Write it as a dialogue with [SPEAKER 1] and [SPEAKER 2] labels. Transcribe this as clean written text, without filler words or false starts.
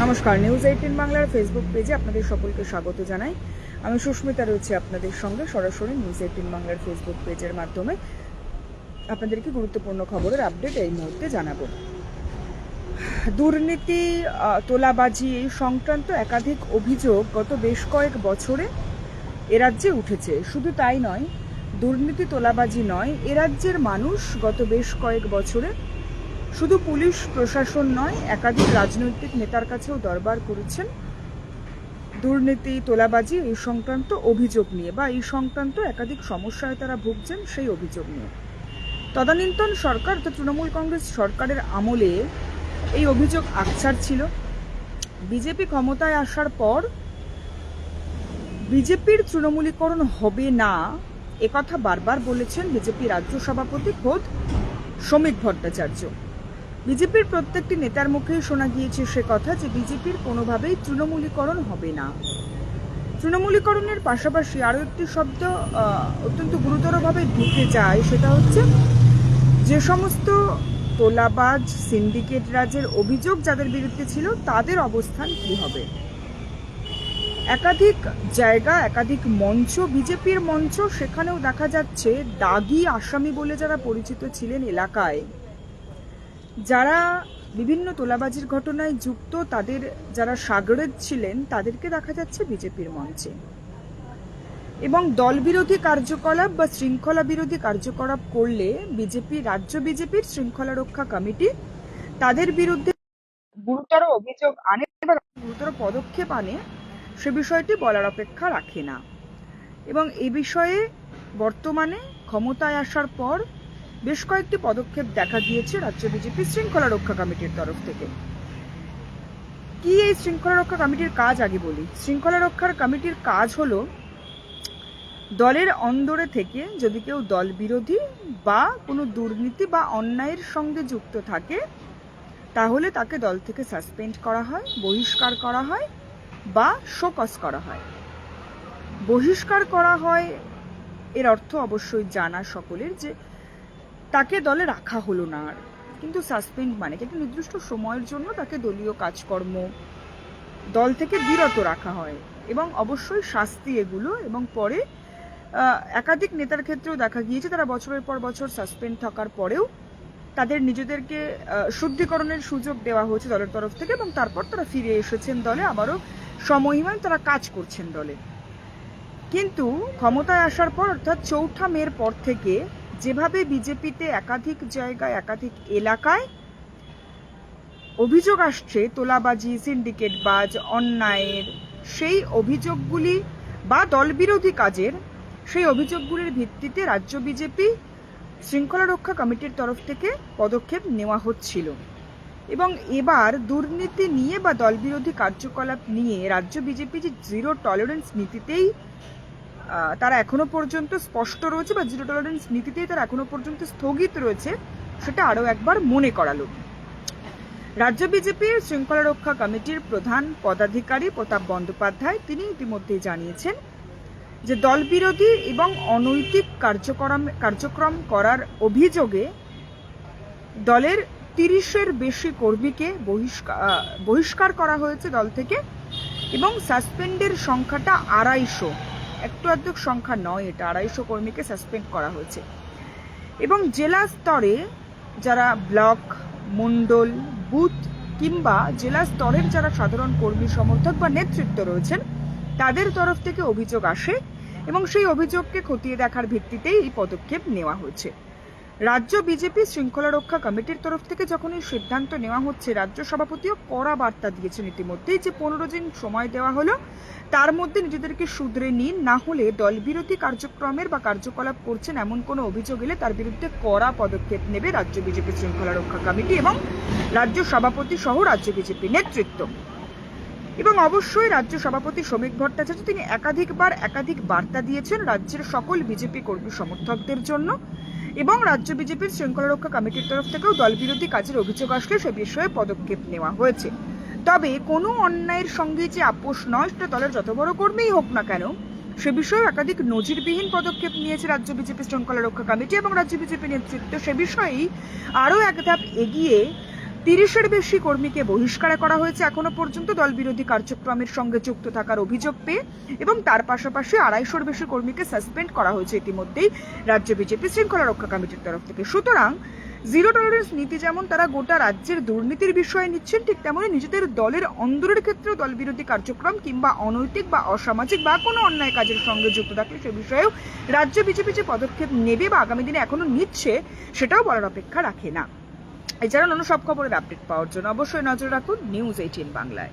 [SPEAKER 1] নমস্কার, নিউজ 18 বাংলার ফেসবুক পেজে আপনাদের সকলকে স্বাগত জানাই। আমি সুস্মিতা রয়েছি আপনাদের সঙ্গে সরাসরি নিউজ 18 বাংলার ফেসবুক পেজের মাধ্যমে আপনাদেরকে গুরুত্বপূর্ণ খবরের আপডেট এই মুহূর্তে জানাবো। দুর্নীতি, তোলাবাজি এই সংক্রান্ত একাধিক অভিযোগ গত বেশ কয়েক বছরে এ রাজ্যে উঠেছে। শুধু তাই নয়, দুর্নীতি তোলাবাজি নয়, এ রাজ্যের মানুষ গত বেশ কয়েক বছরে শুধু পুলিশ প্রশাসন নয়, একাধিক রাজনৈতিক নেতার কাছেও দরবার করেছেন দুর্নীতি তোলাবাজি এই সংক্রান্ত অভিযোগ নিয়ে, বা এই সংক্রান্ত একাধিক সমস্যায় তারা ভুগছেন সেই অভিযোগ নিয়ে। তদানীন্তন সরকার অর্থাৎ তৃণমূল কংগ্রেস সরকারের আমলে এই অভিযোগ আকছাড় ছিল। বিজেপি ক্ষমতায় আসার পর বিজেপির তৃণমূলীকরণ হবে না একথা বারবার বলেছেন বিজেপি রাজ্য সভাপতি খোদ শ্রমিক ভট্টাচার্য। বিজেপির প্রত্যেকটি নেতার মুখেই শোনা গিয়েছে সে কথা যে বিজেপির কোনোভাবেই তৃণমূলীকরণ হবে না। তৃণমূলীকরণের পাশাপাশি আরও একটি শব্দ অত্যন্ত গুরুতরভাবে ঢুকে যায়, সেটা হচ্ছে যে সমস্ত তোলাবাজ সিন্ডিকেট রাজের অভিযোগ যাদের বিরুদ্ধে ছিল তাদের অবস্থান কি হবে। একাধিক জায়গা, একাধিক মঞ্চ, বিজেপির মঞ্চ, সেখানেও দেখা যাচ্ছে দাগি আসামি বলে যারা পরিচিত ছিলেন এলাকায়, যারা বিভিন্ন তোলাবাজির ঘটনায় যুক্ত, তাদের যারা সাগরেদ ছিলেন তাদেরকে দেখা যাচ্ছে বিজেপির মঞ্চে। এবং দলবিরোধী কার্যকলাপ বা শৃঙ্খলা বিরোধী কার্যকলাপ করলে বিজেপি, রাজ্য বিজেপির শৃঙ্খলা রক্ষা কমিটি তাদের বিরুদ্ধে গুরুতর অভিযোগ আনে বা গুরুতর পদক্ষেপ আনে, সে বিষয়টি বলার অপেক্ষা রাখে না। এবং এই বিষয়ে বর্তমানে ক্ষমতায় আসার পর বেশ কয়েকটি পদক্ষেপ দেখা গিয়েছে রাজ্য বিজেপি শৃঙ্খলা রক্ষা কমিটির তরফ থেকে। কি এই শৃঙ্খলা রক্ষা কমিটির কাজ আগে বলি। শৃঙ্খলা রক্ষার কমিটির কাজ হলো দলের অন্দরে থেকে যদি কেউ দল বিরোধী বা কোনো দুর্নীতি বা অন্যায়ের সঙ্গে যুক্ত থাকে তাহলে তাকে দল থেকে সাসপেন্ড করা হয়, বহিষ্কার করা হয় বা শোকজ করা হয়। বহিষ্কার করা হয় এর অর্থ অবশ্যই জানা সকলের যে তাকে দলে রাখা হলো না আর, কিন্তু সাসপেন্ড মানে একটা নির্দিষ্ট সময়ের জন্য তাকে দলীয় কাজকর্ম দল থেকে বিরত রাখা হয় এবং অবশ্যই শাস্তি এগুলো। এবং পরে একাধিক নেতার ক্ষেত্রেও দেখা গিয়েছে তারা বছরের পর বছর সাসপেন্ড থাকার পরেও তাদের নিজেদেরকে শুদ্ধিকরণের সুযোগ দেওয়া হয়েছে দলের তরফ থেকে এবং তারপর তারা ফিরে এসেছেন দলে, আবারও সমহিমায় তারা কাজ করছেন দলে। কিন্তু ক্ষমতায় আসার পর অর্থাৎ ৪ঠা মের পর থেকে যেভাবে বিজেপিতে একাধিক জায়গায়, একাধিক এলাকায় অভিযোগ আসছে তোলাবাজি, সিন্ডিকেটবাজ, অন্যায়ের, সেই অভিযোগগুলি বা দলবিরোধী কাজের সেই অভিযোগগুলির ভিত্তিতে রাজ্য বিজেপি শৃঙ্খলা রক্ষা কমিটির তরফ থেকে পদক্ষেপ নেওয়া হচ্ছিল। এবং এবার দুর্নীতি নিয়ে বা দলবিরোধী কার্যকলাপ নিয়ে রাজ্য বিজেপি যে জিরো টলারেন্স নীতিতেই তারা এখনো পর্যন্ত স্পষ্ট রয়েছে বা জিরো টলারেন্স নীতিতেই তারা এখনো পর্যন্ত স্থগিত রয়েছে, সেটা আরও একবার মনে করালো। রাজ্য বিজেপির শৃঙ্খলা রক্ষা কমিটির প্রধান পদাধিকারী প্রতাপ বন্দ্যোপাধ্যায় তিনি ইতিমধ্যেই জানিয়েছেন যে দলবিরোধী এবং অনৈতিক কার্যক্রম করার অভিযোগে দলের ৩০-এর বেশি কর্মীকে বহিষ্কার করা হয়েছে দল থেকে এবং সাসপেন্ডের সংখ্যাটা ২৫০, একটু আধটু সংখ্যা নয়, এটা ২৫০ কর্মীকে সাসপেন্ড করা হয়েছে। এবং জেলা স্তরে যারা ব্লক, মণ্ডল, বুথ কিংবা জেলা স্তরের যারা সাধারণ কর্মী সমর্থক বা নেতৃত্ব রয়েছেন তাদের তরফ থেকে অভিযোগ আসে এবং সেই অভিযোগকে খতিয়ে দেখার ভিত্তিতেই এই পদক্ষেপ নেওয়া হয়েছে। রাজ্য বিজেপি শৃঙ্খলা রক্ষা কমিটির তরফ থেকে যখন এই সিদ্ধান্ত নেওয়া হচ্ছে, রাজ্য সভাপতিও কড়া বার্তা দিয়েছেন ইতিমধ্যেই যে ১৫ দিন সময় দেওয়া হলো, তার মধ্যে নিজেদেরকে শুধরে নিন, না হলে দলবিরোধী কার্যক্রমের বা কার্যকলাপ করছেন এমন কোনো অভিযোগ এলে তার বিরুদ্ধে কড়া পদক্ষেপ নেবে রাজ্য বিজেপি শৃঙ্খলা রক্ষা কমিটি এবং রাজ্য সভাপতি সহ রাজ্য বিজেপি নেতৃত্ব। এবং অবশ্যই রাজ্য সভাপতি শ্রমিক ভট্টাচার্য তিনি একাধিক বার্তা দিয়েছেন রাজ্যের সকল বিজেপি কর্মী সমর্থকদের জন্য এবং রাজ্য বিজেপির শৃঙ্খলা রক্ষা কমিটির তরফ থেকেও দলবিরোধী কাজের অভিযোগ আসলে সে বিষয়ে পদক্ষেপ নেওয়া হয়েছে। তবে কোনো অন্যায়ের সঙ্গে যে আপোষ নয়, সেটা দলের যত বড় কর্মীই হোক না কেন, সে বিষয়ে একাধিক নজিরবিহীন পদক্ষেপ নিয়েছে রাজ্য বিজেপি শৃঙ্খলা রক্ষা কমিটি এবং রাজ্য বিজেপি নেতৃত্ব। সে বিষয়েই আরও এক ধাপ এগিয়ে 30-এর বেশি কর্মীকে বহিষ্কার করা হয়েছে এখনো পর্যন্ত দলবিরোধী কার্যক্রমের সঙ্গে যুক্ত থাকার অভিযোগ পেয়ে, এবং তার পাশাপাশি 250-এর বেশি কর্মীকে সাসপেন্ড করা হয়েছে ইতিমধ্যেই রাজ্য বিজেপি শৃঙ্খলা রক্ষা কমিটির তরফ থেকে। সুতরাং জিরো টলারেন্স নীতি যেমন তারা গোটা রাজ্যের দুর্নীতির বিষয়ে নিচ্ছেন, ঠিক তেমনি নিজেদের দলের অন্দরের ক্ষেত্রেও দলবিরোধী কার্যক্রম কিংবা অনৈতিক বা অসামাজিক বা কোনো অন্যায় কাজের সঙ্গে যুক্ত থাকলে সে বিষয়েও রাজ্য বিজেপি যে পদক্ষেপ নেবে বা আগামী দিনে এখনো নিচ্ছে সেটাও বলার অপেক্ষা রাখে না। এছাড়া অন্য সব খবরের আপডেট পাওয়ার জন্য অবশ্যই নজর রাখুন নিউজ 18 বাংলায়।